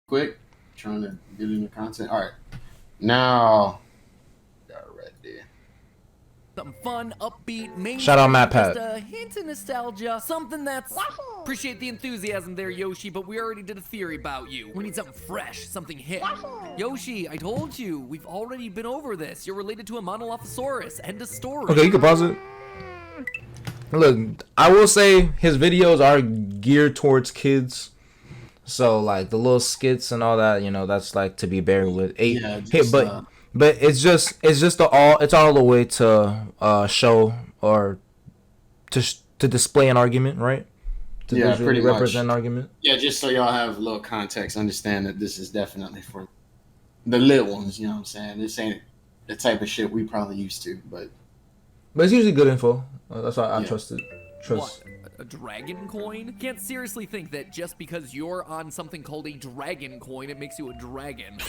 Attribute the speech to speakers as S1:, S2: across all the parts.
S1: quick. Trying to get into content. All right. Now, got ready.
S2: Something fun, upbeat, mainstream,
S3: Shout out Matt Pat.
S2: just a hint of nostalgia, something that's... Appreciate the enthusiasm there, Yoshi, but we already did a theory about you. We need something fresh, something hip. Yoshi, I told you, we've already been over this. You're related to a Monolophosaurus. End of story.
S3: Okay, you can pause it. Look, I will say his videos are geared towards kids. So like the little skits and all that, you know, that's like to be bared with. But it's all the way to show or to display an argument, right? To visually represent an argument.
S1: Yeah, just so y'all have a little context, understand that this is definitely for the lit ones. You know what I'm saying? This ain't the type of shit we probably used to, but
S3: it's usually good info. That's why I trust it.
S2: What? A dragon coin? Can't seriously think that just because you're on something called a dragon coin, it makes you a dragon.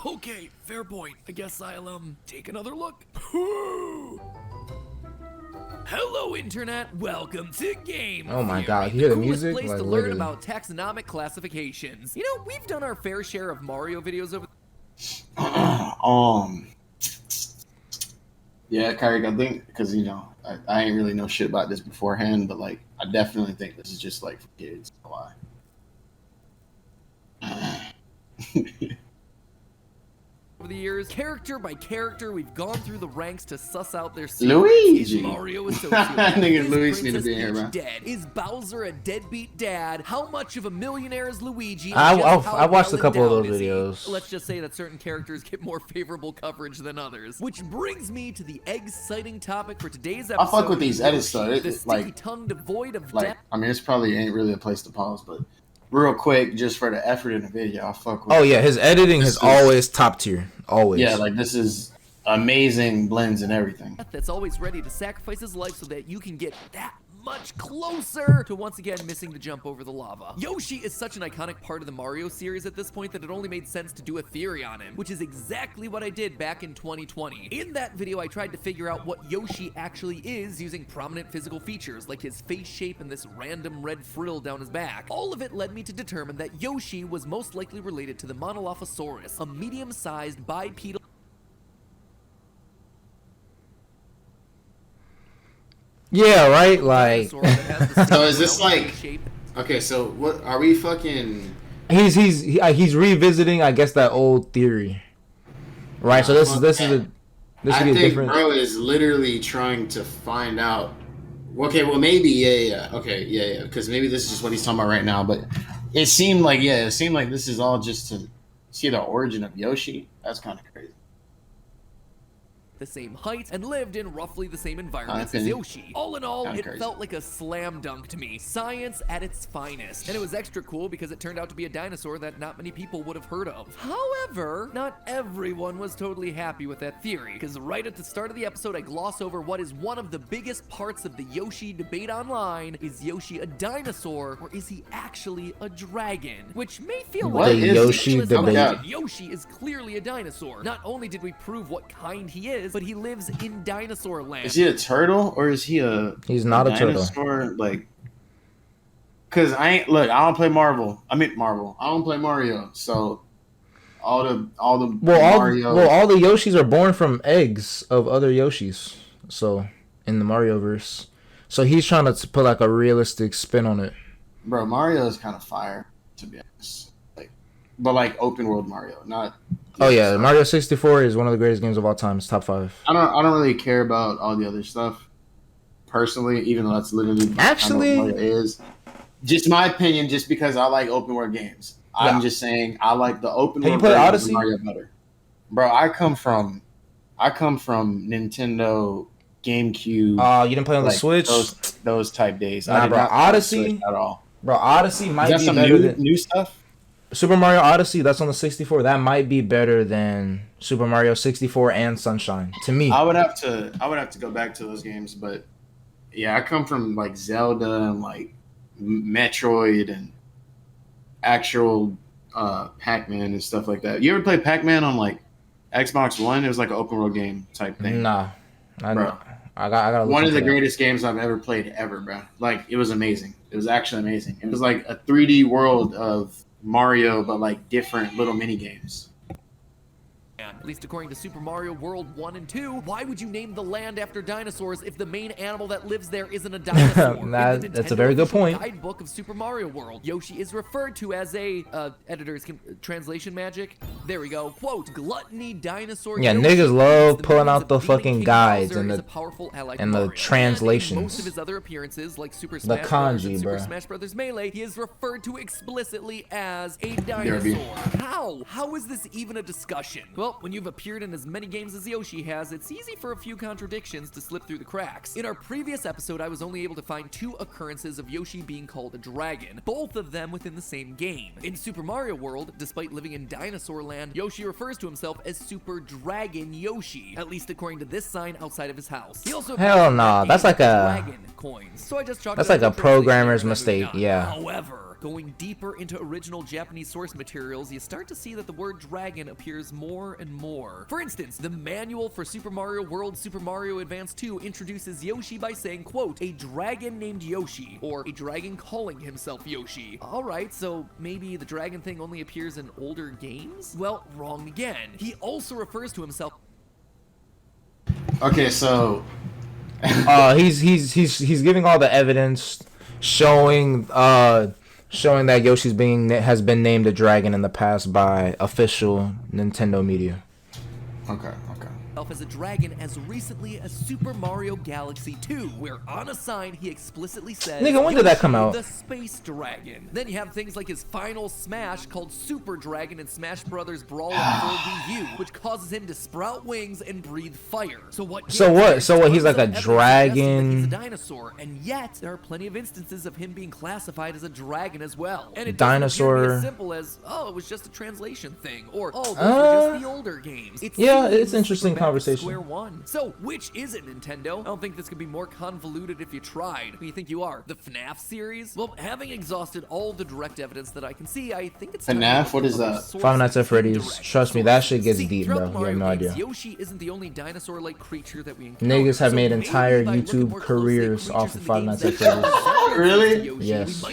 S2: Okay, fair point. I guess I'll, take another look. Hello, Internet. Welcome to Game
S3: Oh my
S2: Theory,
S3: God, you hear the
S2: coolest
S3: music?
S2: place
S3: Like,
S2: to learn
S3: literally.
S2: about taxonomic classifications. You know, we've done our fair share of Mario videos over...
S1: yeah, Kyrie, I think because I ain't really know shit about this beforehand, but like I definitely think this is just like for kids. Why?
S2: Over the years, character by character, we've gone through the ranks to suss out their secrets.
S1: Luigi!
S2: Is Mario a
S1: I
S2: sociopath?
S1: think
S2: Is
S1: Luigi need to
S2: Princess
S1: be in here,
S2: Peach
S1: bro.
S2: dead? Is Bowser a deadbeat dad? How much of a millionaire is Luigi?
S3: I watched a
S2: well
S3: couple of
S2: endowed
S3: those
S2: is he?
S3: videos.
S2: Let's just say that certain characters get more favorable coverage than others. Which brings me to the exciting topic for today's episode.
S1: I fuck with these edits though.
S2: The sticky tongue devoid of depth.
S1: I mean, it's probably ain't really a place to pause, but real quick, just for the effort in the video, I fuck with.
S3: Oh yeah, his editing is always top tier. Always.
S1: Yeah, like this is amazing blends and everything.
S2: That's always ready to sacrifice his life so that you can get that much closer to once again missing the jump over the lava. Yoshi is such an iconic part of the Mario series at this point that it only made sense to do a theory on him, which is exactly what I did back in 2020. In that video, I tried to figure out what Yoshi actually is using prominent physical features like his face shape and this random red frill down his back. All of it led me to determine that Yoshi was most likely related to the Monolophosaurus, a medium-sized bipedal
S3: Yeah, right. Like,
S2: dinosaur that has the
S1: So
S2: same
S1: is this
S2: round
S1: like-
S2: shape.
S1: Okay, so what are we fucking?
S3: he's revisiting, I guess, that old theory. Right. So this
S1: I
S3: could be a
S1: think
S3: different.
S1: bro is literally trying to find out. Okay, well maybe yeah. Okay, yeah. Because maybe this is just what he's talking about right now. But it seemed like this is all just to see the origin of Yoshi. That's kind of crazy.
S2: The same height and lived in roughly the same environments as
S1: opinion.
S2: Yoshi. All in all,
S1: Kinda
S2: it
S1: crazy.
S2: felt like a slam dunk to me. Science at its finest. And it was extra cool because it turned out to be a dinosaur that not many people would have heard of. However, not everyone was totally happy with that theory, because right at the start of the episode, I gloss over what is one of the biggest parts of the Yoshi debate online. Is Yoshi a dinosaur, or is he actually a dragon? Which may feel
S1: What
S2: like
S1: is
S2: a
S3: Yoshi
S2: ridiculous
S3: debate?
S2: question. Yoshi is clearly a dinosaur. Not only did we prove what kind he is, but he lives in dinosaur land.
S1: Is he a turtle or is he a?
S3: He's not a turtle.
S1: Dinosaur? Like, cause I don't play Marvel. I don't play Mario. So all the Mario.
S3: All the Yoshis are born from eggs of other Yoshis. So in the Mario verse, so he's trying to put like a realistic spin on it.
S1: Bro, Mario is kind of fire, to be honest. But open world Mario, not.
S3: Oh yeah, Mario 64 is one of the greatest games of all time. It's top 5.
S1: I don't really care about all the other stuff, personally. Even though that's literally
S3: Actually-
S1: what Mario is. Just my opinion, just because I like open world games.
S3: Yeah.
S1: I'm just saying I like the open
S3: Have you
S1: world
S3: played
S1: version of
S3: Odyssey?
S1: Mario better. Bro, I come from Nintendo, GameCube.
S3: You didn't play on the Switch,
S1: those type days.
S3: Nah,
S1: I did
S3: bro,
S1: not play on the
S3: Odyssey?
S1: Switch at all.
S3: bro. Odyssey
S1: Is
S3: might
S1: that
S3: be
S1: some
S3: better than
S1: new stuff?
S3: Super Mario Odyssey. That's on the 64. That might be better than Super Mario 64 and Sunshine to me.
S1: I would have to go back to those games, but yeah, I come from Zelda and Metroid and actual Pac-Man and stuff like that. You ever play Pac-Man on Xbox One? It was like an open world game type thing.
S3: Nah,
S1: Bro.
S3: I gotta look
S1: One of the
S3: that.
S1: greatest games I've ever played ever, bro. Like, it was amazing. It was actually amazing. It was like a 3D world of Mario, but like different little mini games.
S2: At least according to Super Mario World 1 and 2, why would you name the land after dinosaurs if the main animal that lives there isn't a dinosaur?
S3: That's a very good point.
S2: Guidebook of Super Mario World, Yoshi is referred to as a editors translation magic. There we go. Quote, gluttony dinosaur.
S3: Yeah,
S2: Yoshi
S3: niggas love
S2: the
S3: pulling out
S2: of
S3: the
S2: beating
S3: fucking
S2: King
S3: guides
S2: Bowser
S3: and
S2: is
S3: the
S2: a powerful ally to
S3: and the
S2: Mario.
S3: translations.
S2: And in most of his other appearances, like Super
S3: The
S2: Smash Bros.
S3: kanji,
S2: and Super
S3: bruh.
S2: Smash Bros. Melee, he is referred to explicitly as a dinosaur. How? How is this even a discussion? Well, when you've appeared in as many games as Yoshi has, it's easy for a few contradictions to slip through the cracks. In our previous episode, I was only able to find 2 occurrences of Yoshi being called a dragon, both of them within the same game. In Super Mario World, despite living in Dinosaur Land, Yoshi refers to himself as Super Dragon Yoshi, at least according to this sign outside of his house. He also
S3: Hell no, that's like a
S2: dragon coins. So I just chalked
S3: that's
S2: it up
S3: like a
S2: to translation
S3: programmer's
S2: and
S3: mistake.
S2: moved on.
S3: Yeah.
S2: However, going deeper into original Japanese source materials, you start to see that the word dragon appears more and more. For instance, the manual for Super Mario World Super Mario Advance 2 introduces Yoshi by saying, quote, a dragon named Yoshi, or a dragon calling himself Yoshi. Alright, so maybe the dragon thing only appears in older games? Well, wrong again. He also refers to himself.
S1: Okay, so
S3: He's giving all the evidence showing that Yoshi's has been named a dragon in the past by official Nintendo media.
S1: okay.
S2: As a dragon as recently as Super Mario Galaxy 2, where on a sign he explicitly says,
S3: Nigga, when did that come out?
S2: The Space Dragon. Then you have things like his final smash called Super Dragon in Smash Bros. Brawl on 4DU, which causes him to sprout wings and breathe fire. So what? He's like a
S3: dragon?
S2: He's a dinosaur, and yet there are plenty of instances of him being classified as a dragon as well. And it
S3: Dinosaur.
S2: doesn't appear to be as simple as, oh, it was just a translation thing, or oh, those were just the older games.
S3: It's interesting conversation.
S2: Square one. So, which is it, Nintendo? I don't think this could be more convoluted if you tried. Who do you think you are? The FNAF series? Well, having exhausted all the direct evidence that I can see, I think it's
S1: FNAF? What is that?
S3: Five Nights at Freddy's. Trust me, that shit gets deep, bro. You have no idea.
S2: Yoshi isn't the only dinosaur-like creature that we encounter.
S3: Niggas have made entire YouTube careers off of Five Nights at Freddy's.
S1: Really?
S3: Yes.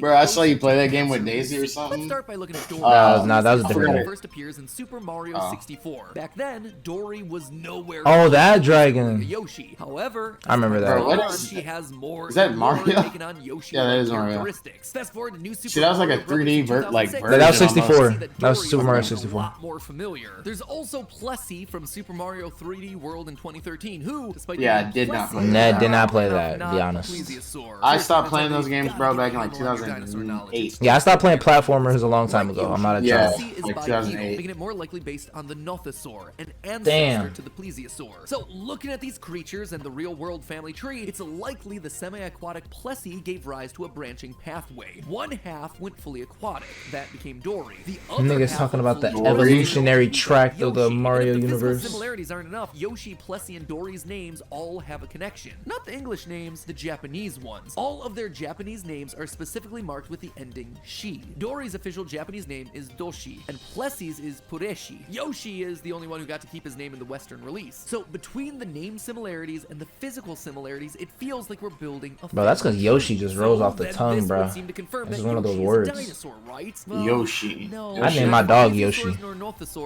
S1: Bro, I saw you play that game with Daisy or something.
S2: Let's start by looking at Dory.
S3: That was a different game.
S2: First appears in Super Mario 64. Back then, Dory was nowhere.
S3: Oh, that dragon.
S2: Yoshi. However,
S3: I remember that.
S1: Bro, what is,
S2: she has more.
S1: Is that Mario?
S2: Taking on Yoshi
S1: Yeah, that is Mario.
S2: characteristics. Fast forward to new Super
S1: See, that was like a
S2: Mario
S1: 3D
S2: Brothers
S1: like
S2: 2006.
S1: version.
S3: That was 64.
S1: almost.
S3: That was Super Mario
S2: A
S3: 64.
S2: lot more familiar. There's also Plessy from Super Mario 3D World in 2013, who, despite
S1: Yeah,
S2: being
S1: did not
S2: Plessy,
S1: play that.
S3: Did not play that,
S2: not
S3: to be
S2: a
S3: honest.
S2: plesiosaur.
S1: I
S2: First,
S1: stopped
S2: that's
S1: playing
S2: why
S1: those
S2: you
S1: games,
S2: gotta
S1: bro,
S2: get
S1: back in like
S2: handle on your dinosaur knowledge.
S1: 2008.
S3: Yeah, I stopped playing platformers a long time ago. I'm not a
S1: Yeah.
S3: child.
S2: Plessy is
S1: like
S2: bipedal,
S1: 2008.
S2: making it more likely based on the Nothosaur, an ancestor
S3: Damn.
S2: to the plesiosaur. So, looking at these creatures and the real-world family tree, it's likely the semi-aquatic Plessy gave rise to a branching pathway. One half went fully aquatic. That became Dory. The other
S3: Niggas
S2: half
S3: talking
S2: went
S3: about the
S2: fully
S3: evolutionary
S2: terrestrial.
S3: tract of the
S2: Yoshi.
S3: Mario
S2: And if the physical
S3: universe.
S2: similarities aren't enough, Yoshi, Plessy, and Dory's names all have a connection. Not the English names, the Japanese ones. All of their Japanese names are specifically marked with the ending shi. Dory's official Japanese name is Doshi, and Plessy's is Pureshi. Yoshi is the only one who got to keep his name in the Western release. So between the name similarities and the physical similarities, it feels like we're building a
S3: Bro, that's 'cause
S2: family
S3: Yoshi
S2: tree.
S3: just rolls
S2: So
S3: off the
S2: then
S3: tongue,
S2: this
S3: bro.
S2: would seem to confirm
S3: This
S2: that
S3: is one of those
S2: Yoshi is a
S3: words.
S2: dinosaur, right?
S1: Yoshi.
S2: No.
S3: I named my dog Yoshi.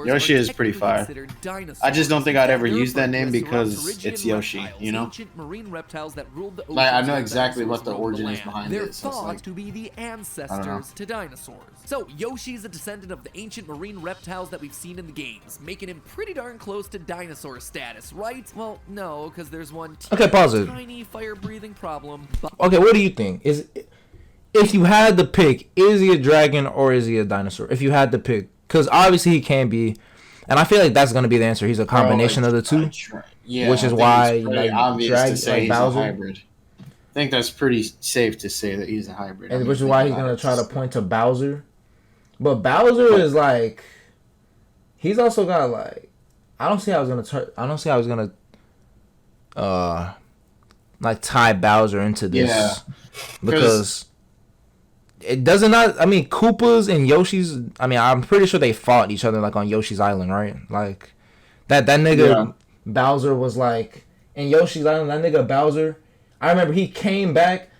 S1: Yoshi is pretty fire. I just don't think I'd ever use that name because it's Yoshi, you know?
S2: Marine reptiles that ruled the
S1: Like, I
S2: oceans
S1: know
S2: when
S1: exactly what
S2: dinosaurs
S1: the
S2: roamed
S1: origin is
S2: land.
S1: behind
S2: They're
S1: it, so it's
S2: thought
S1: like-
S2: to be the ancestors to dinosaurs. So Yoshi's a descendant of the ancient marine reptiles that we've seen in the games, making him pretty darn close to dinosaur status, right? Well, no, because there's one
S3: Okay, pause it.
S2: tiny fire-breathing problem.
S3: Okay, what do you think? If you had to pick, is he a dragon or is he a dinosaur? If you had to pick, because obviously he can be, and I feel like that's gonna be the answer. He's a combination of the two.
S1: Yeah,
S3: Which is
S1: I think
S3: why,
S1: it's pretty
S3: like,
S1: obvious to say
S3: like
S1: he's
S3: Bowser.
S1: a hybrid. I think that's pretty safe to say that he's a hybrid.
S3: And which is why he's gonna try to point to Bowser. But Bowser is like, he's also got like, I don't see how he's gonna like tie Bowser into this.
S1: Yeah.
S3: Because it doesn't not. I mean, Koopas and Yoshi's. I mean, I'm pretty sure they fought each other like on Yoshi's Island, right? Like that nigga Bowser was like in Yoshi's Island, that nigga Bowser, I remember he came back.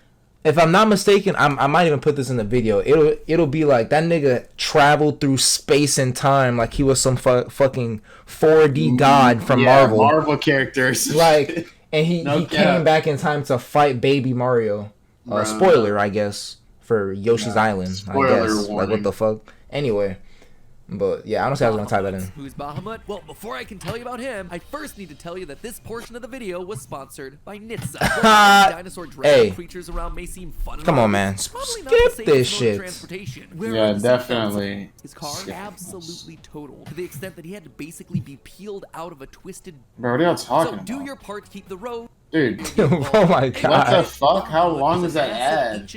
S3: If I'm not mistaken, I might even put this in the video. It'll be like that nigga traveled through space and time like he was some fucking 4D god from Marvel.
S1: Marvel characters.
S3: Like, and he came back in time to fight Baby Mario. Spoiler, I guess, for Yoshi's Island.
S1: Spoiler
S3: I guess.
S1: warning.
S3: Like, what the fuck? Anyway. But yeah, I don't say I was gonna type that in.
S2: Who's Bahamut? Well, before I can tell you about him, I first need to tell you that this portion of the video was sponsored by Nitsa. Dinosaur dragon creatures around may seem fun.
S3: Come on, man. Skip this shit.
S1: Yeah, definitely.
S2: His car absolutely totaled to the extent that he had to basically be peeled out of a twisted.
S1: Bro, what are y'all talking about?
S2: So do your part to keep the road.
S1: Dude.
S3: Oh my god.
S1: What the fuck? How long was that ad?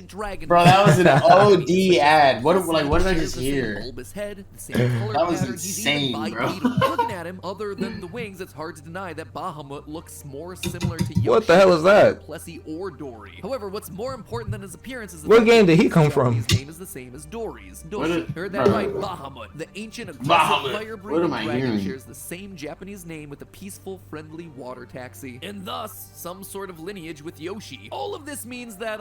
S1: Bro, that was an OD ad. What did I just hear? That was insane, bro.
S2: Looking at him, other than the wings, it's hard to deny that Bahamut looks more similar to Yoshi.
S3: What the hell is that?
S2: Plessy or Dory. However, what's more important than his appearance is
S3: what game did he come from?
S2: His name is the same as Dory's. Doshi. Heard that right? Bahamut. The ancient aggressive fire-breathing dragon shares the same Japanese name with a peaceful, friendly water taxi, and thus some sort of lineage with Yoshi. All of this means that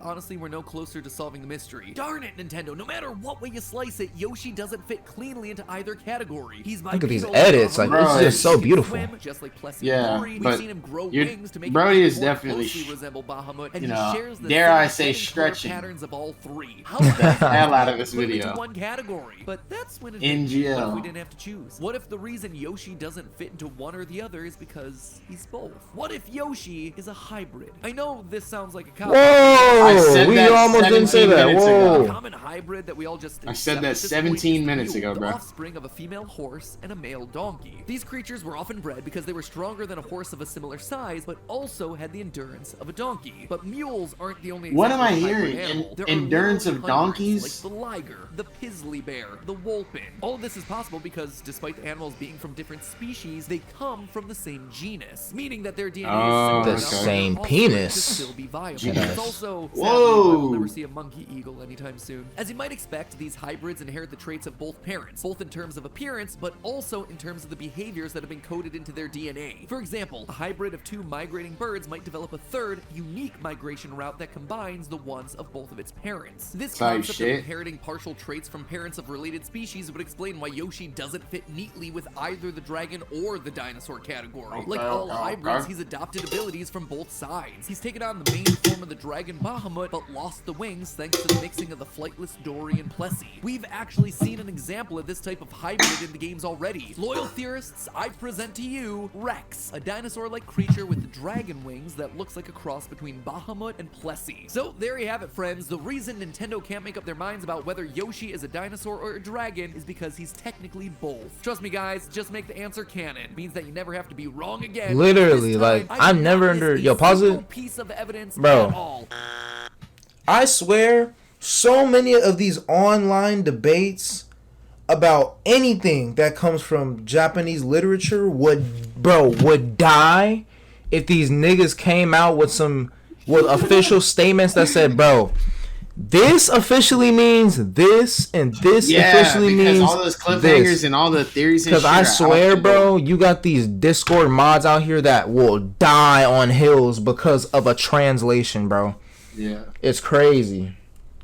S2: honestly we're no closer to solving the mystery. Darn it, Nintendo! No matter what way you slice it, Yoshi doesn't fit cleanly into either category. He's
S3: look at these edits, like it's just so beautiful.
S2: Just like Plessy
S1: yeah,
S2: Dory,
S1: but
S2: we've seen him grow wings to make
S1: Brody
S2: him
S1: is
S2: more
S1: definitely
S2: resemble Bahamut, and
S1: you
S2: he
S1: know,
S2: shares the
S1: dare I
S2: same
S1: say stretching
S2: patterns of all three. How
S1: the hell out of this video.
S2: One category, but that's when it
S1: NGL.
S2: What if we didn't have to choose? What if the reason Yoshi doesn't fit into one or the other is because he's both? What if Yoshi is a hybrid? I know this sounds like a cop.
S3: Whoa! We almost didn't say that. Whoa!
S2: A common hybrid that we all just
S1: I said that 17 minutes ago, bro.
S2: The offspring of a female horse and a male donkey. These creatures were often bred because they were stronger than a horse of a similar size, but also had the endurance of a donkey. But mules aren't the only.
S1: What am I hearing? Endurance of donkeys?
S2: Like the liger, the pizzly bear, the wolpen. All of this is possible because, despite the animals being from different species, they come from the same genus, meaning that their DNA is
S3: the same penis.
S2: To still be viable. It's also
S1: we'll
S2: never see a monkey eagle anytime soon. As you might expect, these hybrids inherit the traits of both parents, both in terms of appearance, but also in terms of the behaviors that have been coded into their DNA. For example, a hybrid of two migrating birds might develop a third, unique migration route that combines the ones of both of its parents. This concept of inheriting partial traits from parents of related species would explain why Yoshi doesn't fit neatly with either the dragon or the dinosaur category. Like all hybrids, he's adopted abilities from both sides. He's taken on the main form of the dragon Bahamut, but lost the wings thanks to the mixing of the flightless Dory and Plessy. We've actually seen an example of this type of hybrid in the games already. Loyal theorists, I present to you Rex, a dinosaur-like creature with dragon wings that looks like a cross between Bahamut and Plessy. So there you have it, friends. The reason Nintendo can't make up their minds about whether Yoshi is a dinosaur or a dragon is because he's technically both. Trust me, guys, just make the answer canon. It means that you never have to be wrong again.
S3: Literally, like, I've never yo, pause it.
S2: Piece of evidence
S3: bro.
S2: At all.
S3: I swear, so many of these online debates about anything that comes from Japanese literature would die if these niggas came out with official statements that said, bro, this officially means this, and this officially means
S1: all those cliffhangers
S3: this.
S1: And all the theories.
S3: Because I swear, bro, you got these Discord mods out here that will die on hills because of a translation, bro.
S1: Yeah,
S3: it's crazy.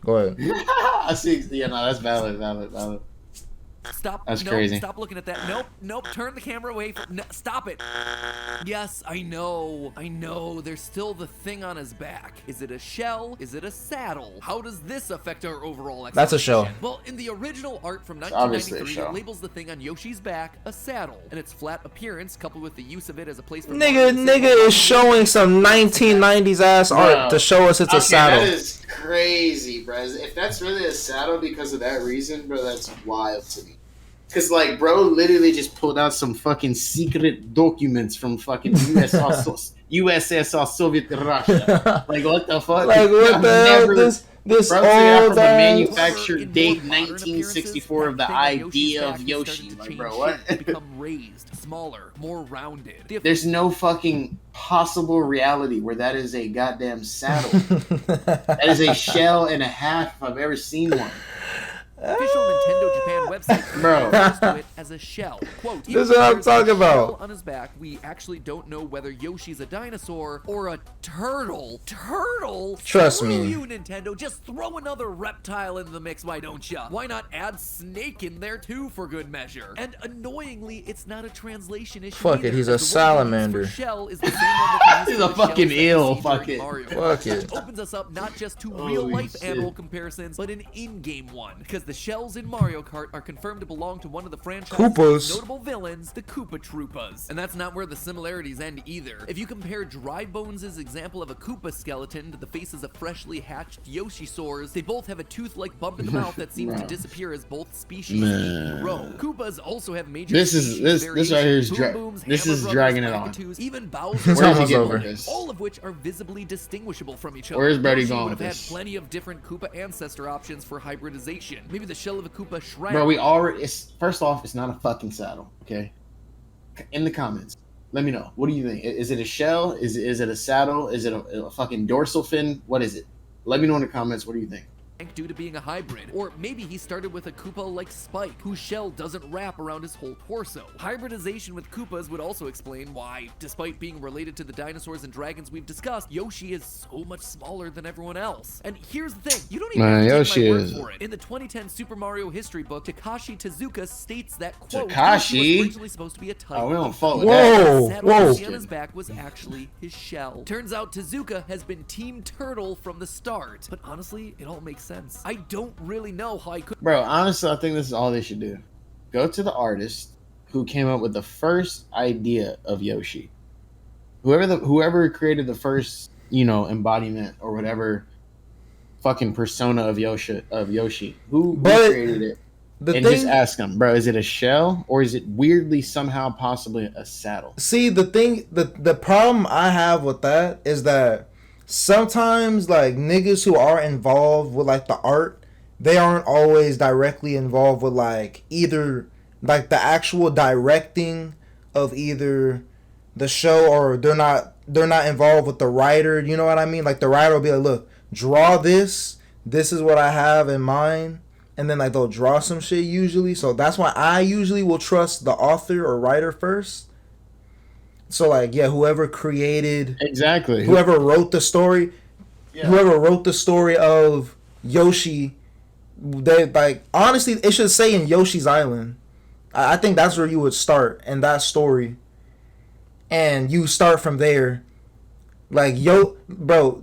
S3: Go ahead.
S1: I see. Yeah, no, that's valid.
S2: Stop.
S1: That's crazy.
S2: Stop looking at that. Nope. Turn the camera away. Stop it. Yes, I know. There's still the thing on his back. Is it a shell? Is it a saddle? How does this affect our overall explanation?
S3: That's a shell.
S2: Well, in the original art from 1993, it labels the thing on Yoshi's back a saddle, and its flat appearance, coupled with the use of it as a place for
S3: nigga is showing some 1990s ass art to show us it's a saddle.
S1: That is crazy, bro. If that's really a saddle because of that reason, bro, that's wild to me. Cause like, bro, literally just pulled out some fucking secret documents from fucking USSR Soviet Russia. Like, what the fuck?
S3: Like, what the hell? This
S1: bro,
S3: old
S1: from the manufactured date 1964 of the idea of Yoshi. Like, bro, what?
S2: Become raised, smaller, more rounded.
S1: There's no fucking possible reality where that is a goddamn saddle. That is a shell and a half if I've ever seen one.
S2: Official Nintendo Japan website
S1: Bro.
S2: refers to it as a shell. Quote,
S3: This is what I'm talking about.
S2: On his back, we actually don't know whether Yoshi's a dinosaur or a turtle. Turtle?
S3: Trust
S2: Screw
S3: me.
S2: you, Nintendo. Just throw another reptile into the mix, why don't ya? Why not add snake in there too, for good measure? And annoyingly, it's not a translation issue.
S3: Fuck it,
S2: either,
S3: he's a
S2: as the one we use
S3: salamander.
S2: for shell is the same one that we use
S1: He's a
S2: for the
S1: fucking
S2: shells that
S1: eel,
S2: we see
S1: fuck
S2: during
S1: it.
S2: Mario
S3: Fuck
S2: Kart,
S3: it.
S2: which opens us up not just to
S1: Holy
S2: real-life
S1: shit.
S2: animal comparisons, but an in-game one, because the shells in Mario Kart are confirmed to belong to one of the franchise's
S3: Koopas.
S2: notable villains, the Koopa Troopas. And that's not where the similarities end either. If you compare Dry Bones' example of a Koopa skeleton to the faces of freshly hatched Yoshisaurs, they both have a tooth-like bump in the mouth that seems to disappear as both species grow. Koopas also have major
S1: This right here is this is dragging it on.
S2: even Bowser,
S3: It's almost
S1: he get
S3: over.
S1: with this?
S2: all of which are visibly distinguishable from each other.
S1: Where's Brady
S2: Yoshi
S1: going
S2: would
S1: with
S2: have had
S1: this?
S2: plenty of different Koopa ancestor options for hybridization. Maybe the shell of a Koopa Shrek.
S1: Bro, we already. First off, it's not a fucking saddle. Okay. In the comments, let me know. What do you think? Is it a shell? Is it a saddle? Is it a fucking dorsal fin? What is it? Let me know in the comments. What do you think?
S2: due to being a hybrid. Or maybe he started with a Koopa like Spike, whose shell doesn't wrap around his whole torso. Hybridization with Koopas would also explain why, despite being related to the dinosaurs and dragons we've discussed, Yoshi is so much smaller than everyone else. And here's the thing, you don't even have to
S1: Yoshi
S2: take my
S1: is-
S2: word for it. In the 2010 Super Mario history book, Takashi Tezuka states that, quote,
S1: Takashi?
S2: Yoshi was originally supposed to be a tiger.
S1: Oh, we don't fuck with
S3: Whoa,
S1: that.
S2: Saddle
S3: whoa.
S2: Yoshi on his back was actually his shell. Turns out Tezuka has been Team Turtle from the start. But honestly, it all makes sense. I don't really know how I could.
S1: Bro, honestly, I think this is all they should do. Go to the artist who came up with the first idea of Yoshi. Whoever created the first, embodiment or whatever fucking persona of Yoshi. Who created it? Just ask them, bro, is it a shell or is it weirdly somehow possibly a saddle?
S3: See, the problem I have with that is that sometimes like niggas who are involved with like the art, they aren't always directly involved with like either like the actual directing of either the show, or they're not involved with the writer, you know what I mean? Like the writer will be like, look, draw this is what I have in mind, and then like they'll draw some shit usually. So that's why I usually will trust the author or writer first. So like, yeah, whoever wrote the story, whoever wrote the story of Yoshi, they like, honestly, it should say in Yoshi's Island. I think that's where you would start in that story, and you start from there. Like, bro,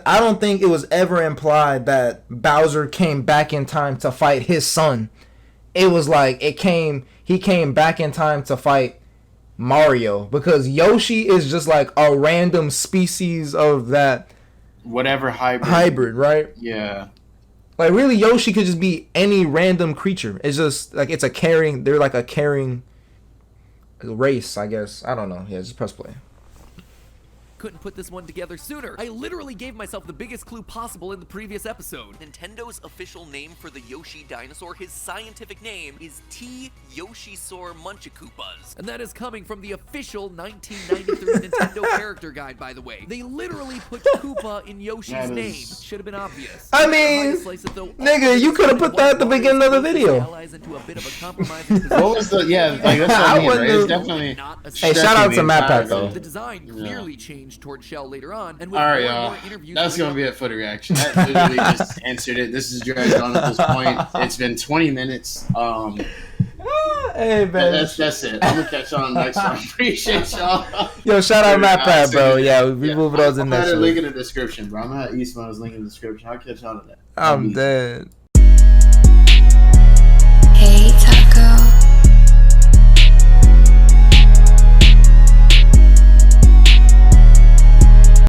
S3: I don't think it was ever implied that Bowser came back in time to fight his son. It was like he came back in time to fight Mario, because Yoshi is just like a random species of that
S1: Whatever
S3: hybrid, right?
S1: Yeah.
S3: Like, really, Yoshi could just be any random creature. It's just like they're like a caring race, I guess. I don't know. Yeah, just press play.
S2: Couldn't put this one together sooner. I literally gave myself the biggest clue possible in the previous episode. Nintendo's official name for the Yoshi dinosaur, his scientific name, is T. Yoshisaur Munchakoopas. And that is coming from the official 1993 Nintendo character guide, by the way. They literally put Koopa in Yoshi's name. Should have been obvious.
S3: I mean, nigga, you could have put that at the beginning of the video.
S1: What was the, yeah, like that's what I mean, right? It's definitely.
S3: Hey, shout out to Matt Pat, though.
S2: The design clearly changed toward shell later on, and with
S1: all right,
S2: more and
S1: y'all.
S2: more interviews,
S1: That's gonna be it for the reaction. That literally just answered it. This is dragged on at this point. It's been 20 minutes.
S3: Hey, man.
S1: That's it. I'm gonna catch y'all on the next one. Appreciate y'all.
S3: Yo, shout out Matt Pat, bro. Yeah, we moving on to the next
S1: I'll
S3: one.
S1: link in the description, bro. I'm gonna have Eastman's link in the description. I'll catch y'all to that.
S3: I'm dead.